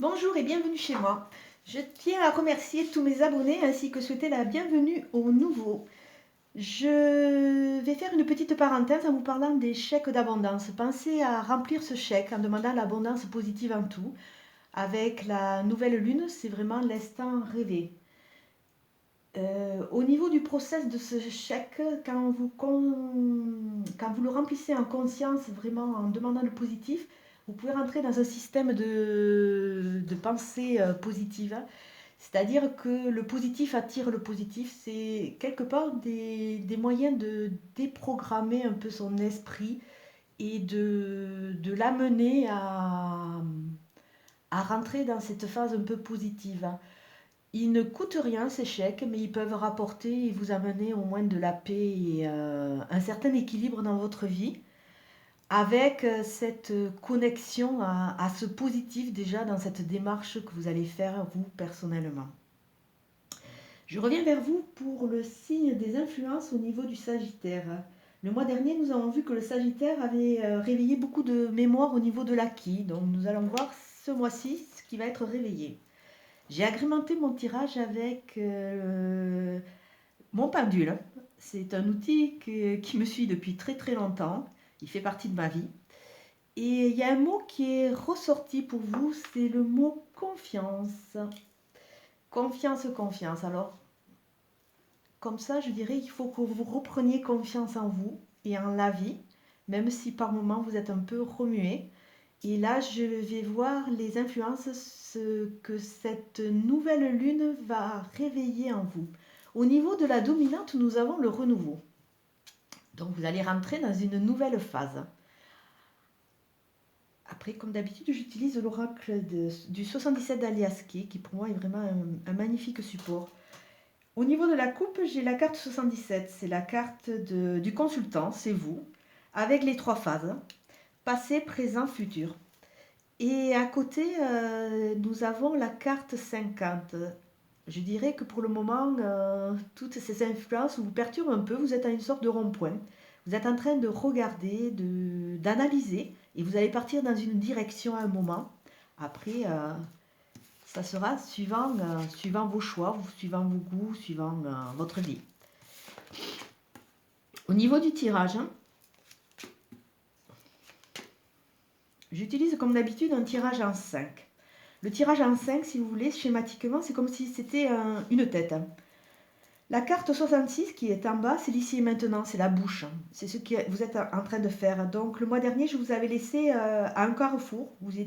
Bonjour et bienvenue chez moi. Je tiens à remercier tous mes abonnés ainsi que souhaiter la bienvenue aux nouveaux. Je vais faire une petite parenthèse en vous parlant des chèques d'abondance. Pensez à remplir ce chèque en demandant l'abondance positive en tout. Avec la nouvelle lune, c'est vraiment l'instant rêvé. Au niveau du process de ce chèque, quand vous le remplissez en conscience, vraiment en demandant le positif, vous pouvez rentrer dans un système de pensée positive. C'est-à-dire que le positif attire le positif. C'est quelque part des moyens de déprogrammer un peu son esprit et de l'amener à rentrer dans cette phase un peu positive. Ils ne coûtent rien ces chèques, mais ils peuvent rapporter et vous amener au moins de la paix et un certain équilibre dans votre vie, avec cette connexion à ce positif déjà dans cette démarche que vous allez faire vous personnellement. Je reviens vers vous pour le signe des influences au niveau du Sagittaire. Le mois dernier, nous avons vu que le Sagittaire avait réveillé beaucoup de mémoire au niveau de l'acquis. Donc nous allons voir ce mois-ci ce qui va être réveillé. J'ai agrémenté mon tirage avec mon pendule. C'est un outil qui me suit depuis très très longtemps. Il fait partie de ma vie. Et il y a un mot qui est ressorti pour vous, c'est le mot confiance. Confiance, confiance. Alors, comme ça, je dirais qu'il faut que vous repreniez confiance en vous et en la vie, même si par moments vous êtes un peu remué. Et là, je vais voir les influences ce que cette nouvelle lune va réveiller en vous. Au niveau de la dominante, nous avons le renouveau. Donc vous allez rentrer dans une nouvelle phase. Après, comme d'habitude, j'utilise l'oracle du 77 d'Aliaské, qui pour moi est vraiment un magnifique support. Au niveau de la coupe, j'ai la carte 77. C'est la carte du consultant, c'est vous, avec les trois phases, passé, présent, futur. Et à côté, nous avons la carte 50. Je dirais que pour le moment, toutes ces influences vous perturbent un peu. Vous êtes à une sorte de rond-point. Vous êtes en train de regarder, d'analyser, et vous allez partir dans une direction à un moment. Après, ça sera suivant vos choix, suivant vos goûts, suivant votre vie. Au niveau du tirage, j'utilise comme d'habitude un tirage en 5. Le tirage en 5, si vous voulez, schématiquement, c'est comme si c'était une tête. La carte 66 qui est en bas, c'est l'ici et maintenant, c'est la bouche. C'est ce que vous êtes en train de faire. Donc le mois dernier, je vous avais laissé à un carrefour. Vous ne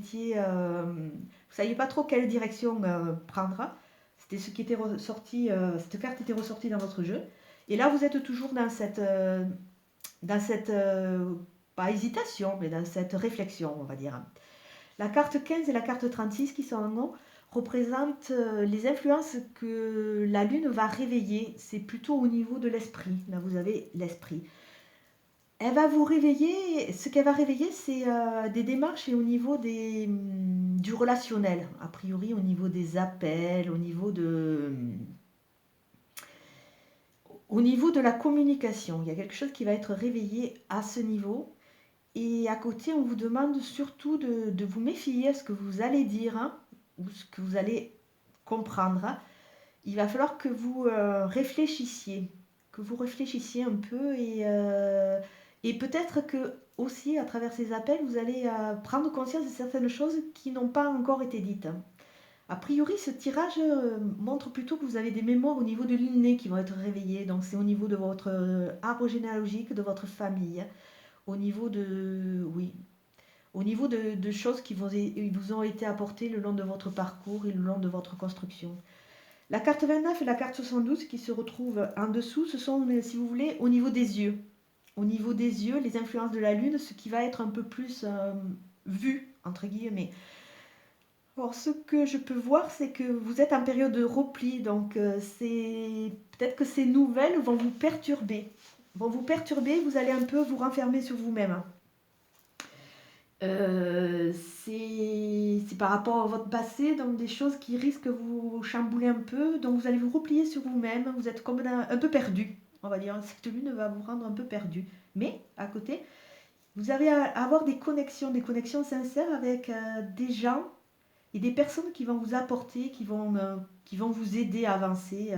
saviez pas trop quelle direction prendre. C'était ce qui était ressorti, cette carte était ressortie dans votre jeu. Et là, vous êtes toujours dans cette pas hésitation, mais dans cette réflexion, on va dire. La carte 15 et la carte 36 qui sont en haut représentent les influences que la Lune va réveiller. C'est plutôt au niveau de l'esprit. Là, vous avez l'esprit. Elle va vous réveiller. Ce qu'elle va réveiller, c'est des démarches et au niveau du relationnel. A priori, au niveau des appels, au niveau de la communication. Il y a quelque chose qui va être réveillé à ce niveau. Et à côté, on vous demande surtout de vous méfier à ce que vous allez dire, hein, ou ce que vous allez comprendre. Hein. Il va falloir que vous réfléchissiez un peu et peut-être que aussi à travers ces appels, vous allez prendre conscience de certaines choses qui n'ont pas encore été dites. Hein. A priori, ce tirage montre plutôt que vous avez des mémoires au niveau de l'inné qui vont être réveillées. Donc c'est au niveau de votre arbre généalogique, de votre famille, au niveau de choses qui vous ont été apportées le long de votre parcours et le long de votre construction. La carte 29 et la carte 72 qui se retrouvent en dessous, ce sont, si vous voulez, au niveau des yeux. Au niveau des yeux, les influences de la Lune, ce qui va être un peu plus vu, entre guillemets. Alors, ce que je peux voir, c'est que vous êtes en période de repli, donc peut-être que ces nouvelles vont vous perturber. Vous allez un peu vous renfermer sur vous-même. C'est par rapport à votre passé, donc des choses qui risquent de vous chambouler un peu. Donc vous allez vous replier sur vous-même. Vous êtes comme un peu perdu, on va dire. Cette lune va vous rendre un peu perdu. Mais à côté, vous allez avoir des connexions sincères avec des gens et des personnes qui vont vous apporter, qui vont vous aider à avancer.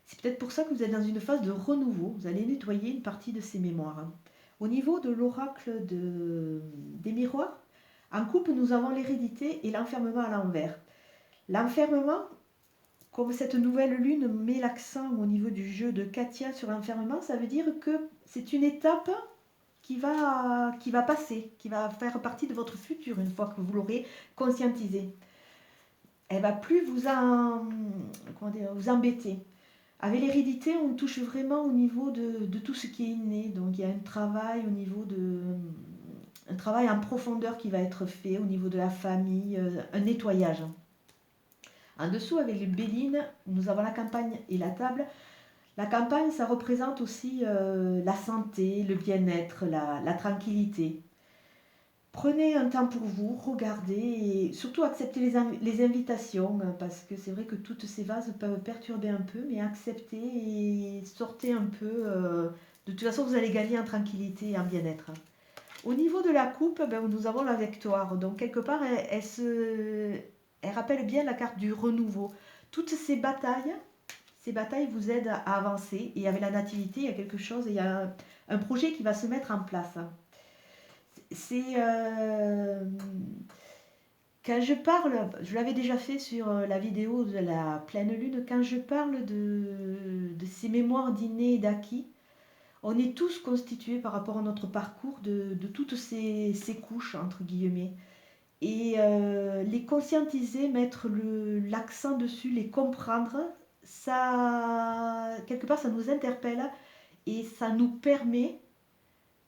C'est peut-être pour ça que vous êtes dans une phase de renouveau. Vous allez nettoyer une partie de ces mémoires. Au niveau de l'oracle des miroirs, en couple, nous avons l'hérédité et l'enfermement à l'envers. L'enfermement, comme cette nouvelle lune met l'accent au niveau du jeu de Katia sur l'enfermement, ça veut dire que c'est une étape qui va passer, qui va faire partie de votre futur une fois que vous l'aurez conscientisé. Elle va plus vous embêter. Avec l'hérédité, on touche vraiment au niveau de tout ce qui est inné. Donc il y a un travail au niveau un travail en profondeur qui va être fait au niveau de la famille, un nettoyage. En dessous, avec les bélines, nous avons la campagne et la table. La campagne, ça représente aussi la santé, le bien-être, la tranquillité. Prenez un temps pour vous, regardez et surtout acceptez les invitations parce que c'est vrai que toutes ces vases peuvent perturber un peu, mais acceptez et sortez un peu. De toute façon, vous allez gagner en tranquillité et en bien-être. Au niveau de la coupe, nous avons la victoire. Donc quelque part, elle rappelle bien la carte du renouveau. Toutes ces batailles vous aident à avancer. Et avec la nativité, il y a quelque chose, il y a un projet qui va se mettre en place. C'est quand je parle, je l'avais déjà fait sur la vidéo de la pleine lune, quand je parle de ces mémoires d'innés et d'acquis, on est tous constitués par rapport à notre parcours de toutes ces couches, entre guillemets. Et les conscientiser, mettre l'accent dessus, les comprendre, ça, quelque part, ça nous interpelle et ça nous permet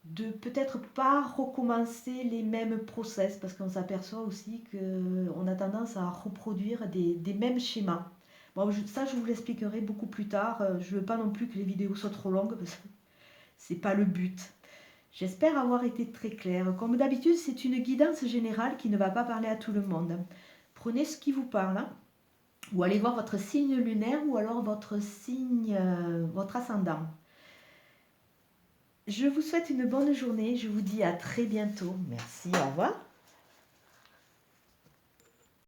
de peut-être pas recommencer les mêmes process parce qu'on s'aperçoit aussi qu'on a tendance à reproduire des mêmes schémas. Bon, ça, je vous l'expliquerai beaucoup plus tard. Je ne veux pas non plus que les vidéos soient trop longues parce que c'est pas le but. J'espère avoir été très claire. Comme d'habitude, c'est une guidance générale qui ne va pas parler à tout le monde. Prenez ce qui vous parle ou allez voir votre signe lunaire ou alors votre signe, votre ascendant. Je vous souhaite une bonne journée. Je vous dis à très bientôt. Merci, au revoir.